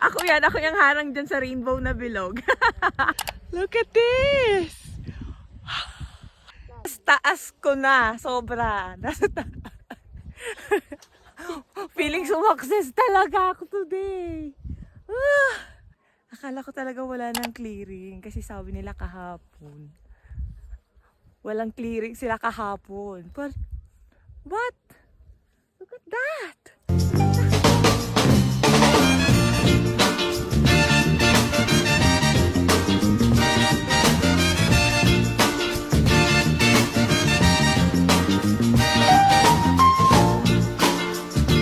Ako yung harang dyan sa rainbow na bilog. Look at this! Taas ko na, sobra. Feeling sumakses talaga ako today. Akala ko talaga wala ng clearing kasi sabi nila kahapon. Walang clearing sila kahapon. But, look at that!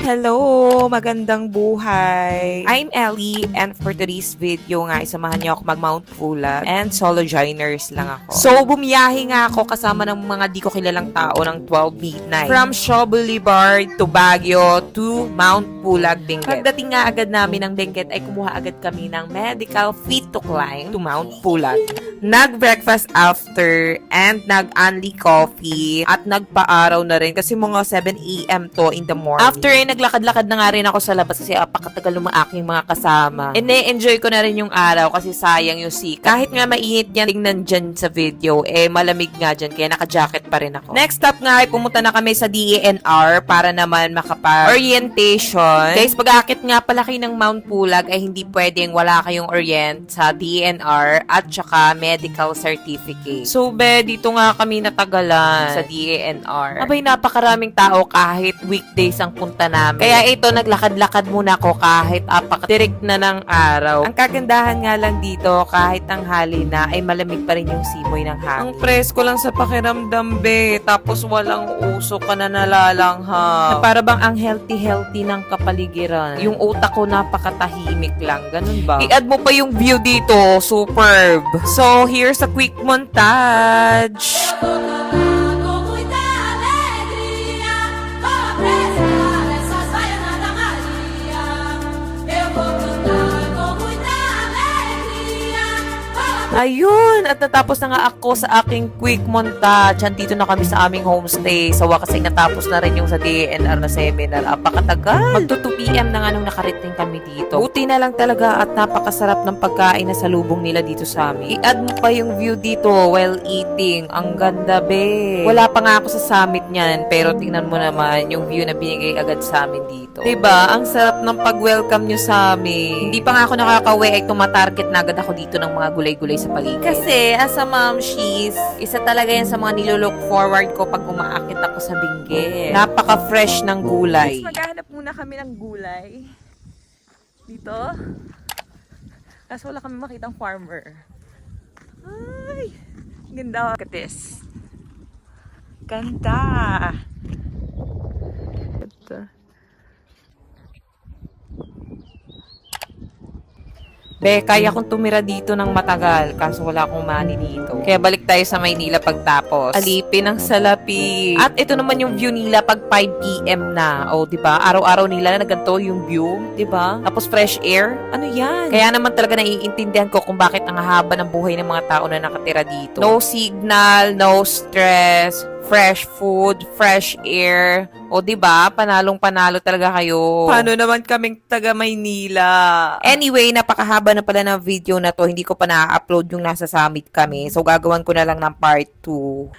Hello! Magandang buhay! I'm Ellie and for today's video nga, isamahan niyo ako mag-Mount Pulag and solo joiners lang ako. So, bumiyahe nga ako kasama ng mga di ko kilalang tao ng 12 midnight. From Shaw Boulevard to Baguio to Mount Pulag, Benguet. Pagdating nga agad namin ng Benguet ay kumuha agad kami ng medical fit to climb to Mount Pulag. Nag-breakfast after and nag-unli coffee at nagpa-araw na rin kasi mga 7 a.m. to in the morning. After ay naglakad-lakad na nga rin ako sa labas kasi apakatagal ng aking mga kasama. Ine-enjoy ko na rin yung araw kasi sayang yung sikat. Kahit nga mainit yan, tingnan dyan sa video, malamig nga dyan kaya naka-jacket pa rin ako. Next stop nga ay pumunta na kami sa DENR para naman makapag-orientation. Guys, pag-aakit nga pala kayo ng Mount Pulag ay hindi pwedeng wala kayong orient sa DENR at saka medical certificate. So, dito nga kami natagalan sa DENR. Abay, napakaraming tao kahit weekdays ang punta namin. Kaya ito, naglakad-lakad muna ako kahit apakatirik na ng araw. Ang kagandahan nga lang dito, kahit tanghali na, ay malamig pa rin yung simoy ng hangin. Ang presko lang sa pakiramdam, be. Tapos walang usok ka na nalalanghap. Na para bang ang healthy-healthy ng kapaligiran. Yung utak ko napakatahimik lang. Ganun ba? I-add mo pa yung view dito. Superb. So, here's a quick montage. Ayun! At natapos na nga ako sa aking quick montage. Andito na kami sa aming homestay. Sa wakas ay natapos na rin yung sa DNR na seminar. Apakatagal! Magto 2 p.m. na nga nung nakarating kami dito. Buti na lang talaga at napakasarap ng pagkain na salubong nila dito sa amin. I-add mo pa yung view dito while eating. Ang ganda, be! Wala pa nga ako sa summit niyan. Pero tingnan mo naman yung view na binigay agad sa amin dito. Diba? Ang sarap ng pag-welcome nyo sa amin. Hindi pa nga ako nakaka-uwi ay tumatarget na agad ako dito ng mga gulay-gulay sa paligid. Kasi, as a mom, isa talaga yan sa mga nilulook forward ko pag umaakit ako sa Benguet. Napaka-fresh ng gulay. Maghahanap muna kami ng gulay. Dito. Kaso wala kami makitang farmer. Ay! Ganda. Look at this. Ganda. Kaya kong tumira dito ng matagal kaso wala akong money dito. Kaya balik tayo sa Maynila pagtapos. Alipin ang salapi. At ito naman yung view nila pag 5 p.m. na. O, diba? Araw-araw nila na ganito yung view. Diba? Tapos fresh air. Ano yan? Kaya naman talaga naiintindihan ko kung bakit ang haba ng buhay ng mga tao na nakatira dito. No signal, no stress, fresh food, fresh air. O diba, panalong-panalo talaga kayo. Paano naman kaming taga Maynila? Anyway, napakahaba na pala ng video na to. Hindi ko pa na-upload yung nasa summit kami. So, gagawan ko na lang ng part 2.